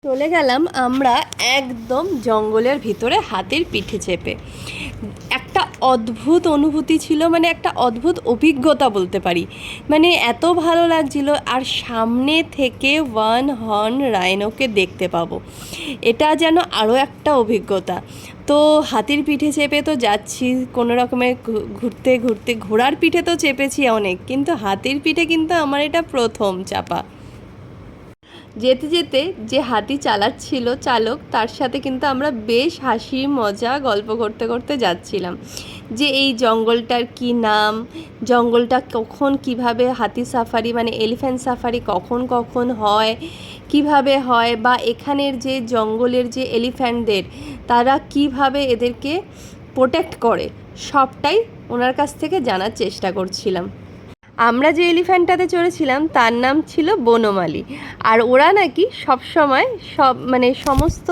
চলে গেলাম আমরা একদম জঙ্গলের ভিতরে হাতির পিঠে চেপে। একটা অদ্ভুত অনুভূতি ছিল, মানে একটা অদ্ভুত অভিজ্ঞতা বলতে পারি। মানে এত ভালো লাগছিল, আর সামনে থেকে ওয়ান হর্ন রাইনোকে দেখতে পাবো, এটা যেন আরও একটা অভিজ্ঞতা। তো হাতির পিঠে চেপে তো যাচ্ছি কোনো রকমের ঘুরতে ঘুরতে। ঘোড়ার পিঠে তো চেপেছি অনেক, কিন্তু হাতির পিঠে কিন্তু আমার এটা প্রথম চাপা। যেতে যেতে যে হাতি চালাচ্ছিল চালক, তার সাথে কিন্তু আমরা বেশ হাসি মজা গল্প করতে করতে যাচ্ছিলাম যে এই জঙ্গলটার কি নাম, জঙ্গলটা কখন কিভাবে হাতি সাফারি মানে এলিফ্যান্ট সাফারি কখন কখন হয়, কিভাবে হয়, বা এখানের যে জঙ্গলের যে এলিফ্যান্টদের তারা কিভাবে এদেরকে প্রোটেক্ট করে, সবটাই ওনার কাছ থেকে জানার চেষ্টা করছিলাম। আমরা যে এলিফ্যান্টটাতে চড়েছিলাম তার নাম ছিল বনমালী, আর ওরা নাকি সবসময় সমস্ত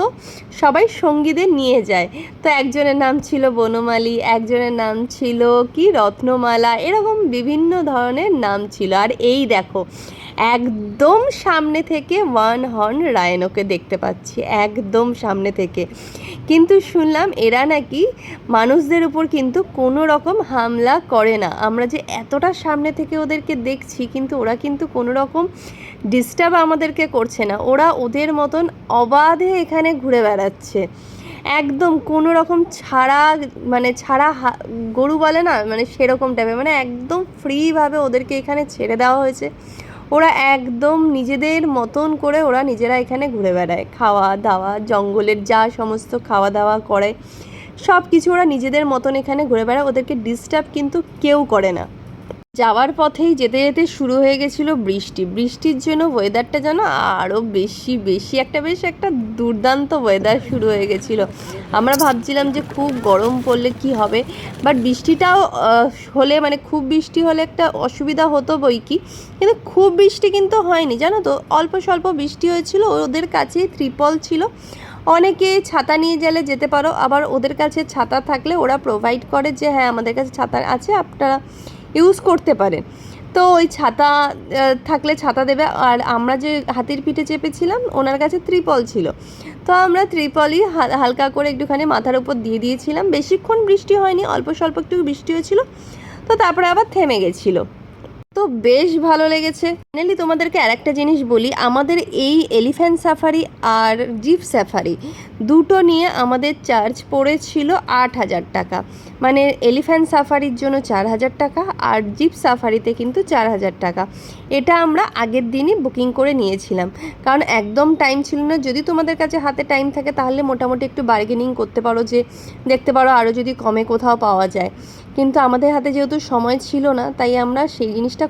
সবাই সঙ্গীদের নিয়ে যায়। তো একজনের নাম ছিল বনমালী, একজনের নাম ছিল কি রত্নমালা, এরকম বিভিন্ন ধরনের নাম ছিল। আর এই দেখো, একদম সামনে থেকে ওয়ান হর্ন রাইনোকে দেখতে পাচ্ছি, একদম সামনে থেকে। কিন্তু শুনলাম এরা নাকি মানুষদের উপর কিন্তু কোনো রকম হামলা করে না। আমরা যে এতটা সামনে থেকে ওদেরকে দেখছি, কিন্তু ওরা কিন্তু কোনো রকম ডিস্টার্ব আমাদেরকে করছে না। ওরা ওদের মতন অবাধে এখানে ঘুরে বেড়াচ্ছে, একদম কোনো রকম ছাড়া গরু বলে না, সেরকম টাইপের, একদম ফ্রিভাবে ওদেরকে এখানে ছেড়ে দেওয়া হয়েছে। ওরা একদম নিজেদের মতন করে ওরা নিজেরা এখানে ঘুরে বেড়ায়, খাওয়া দাওয়া, জঙ্গলের যা সমস্ত খাওয়া দাওয়া করে সব কিছু ওরা নিজেদের মতন এখানে ঘুরে বেড়ায়, ওদেরকে ডিস্টার্ব কিন্তু কেউ করে না। যাওয়ার পথেই যেতে যেতে শুরু হয়ে গেছিলো বৃষ্টি। বৃষ্টির জন্য ওয়েদারটা যেন আরও বেশি একটা দুর্দান্ত ওয়েদার শুরু হয়ে গেছিলো। আমরা ভাবছিলাম যে খুব গরম পড়লে কি হবে, বাট বৃষ্টিটাও হলে খুব বৃষ্টি হলে একটা অসুবিধা হতো বই কি, কিন্তু খুব বৃষ্টি কিন্তু হয়নি, জানো তো, অল্প স্বল্প বৃষ্টি হয়েছিল। ওদের কাছে ত্রিপল ছিল, অনেকে ছাতা নিয়ে গেলে যেতে পারো, আবার ওদের কাছে ছাতা থাকলে ওরা প্রোভাইড করে যে হ্যাঁ আমাদের কাছে ছাতা আছে, আপনারা ইউজ করতে পারেন। তো ওই ছাতা থাকলে ছাতা দেবে। আর আমরা যে হাতির পিঠে চেপেছিলাম ওনার কাছে ত্রিপল ছিল, তো আমরা ত্রিপলই হালকা করে একটুখানি মাথার উপর দিয়ে দিয়েছিলাম। বেশিক্ষণ বৃষ্টি হয়নি, অল্প স্বল্প একটু বৃষ্টি হয়েছিল, তো তারপরে আবার থেমে গেছিলো। তো বেশ ভালো লেগেছে। ফাইনালি তোমাদেরকে আরেকটা জিনিস বলি, আমাদের এই এলিফ্যান্ট সাফারি আর জিপ সাফারি দুটো নিয়ে আমাদের চার্জ পড়েছিল 8,000 টাকা। মানে এলিফ্যান্ট সাফারির জন্য 4,000 টাকা, আর জিপ সাফারিতে কিন্তু 4,000 টাকা। এটা আমরা আগের দিনই বুকিং করে নিয়েছিলাম, কারণ একদম টাইম ছিল না। যদি তোমাদের কাছে হাতে টাইম থাকে তাহলে মোটামুটি একটু বার্গেনিং করতে পারো, যে দেখতে পারো আরও যদি কমে কোথাও পাওয়া যায়, কিন্তু আমাদের হাতে যেহেতু সময় ছিল না, তাই আমরা সেই জিনিসটা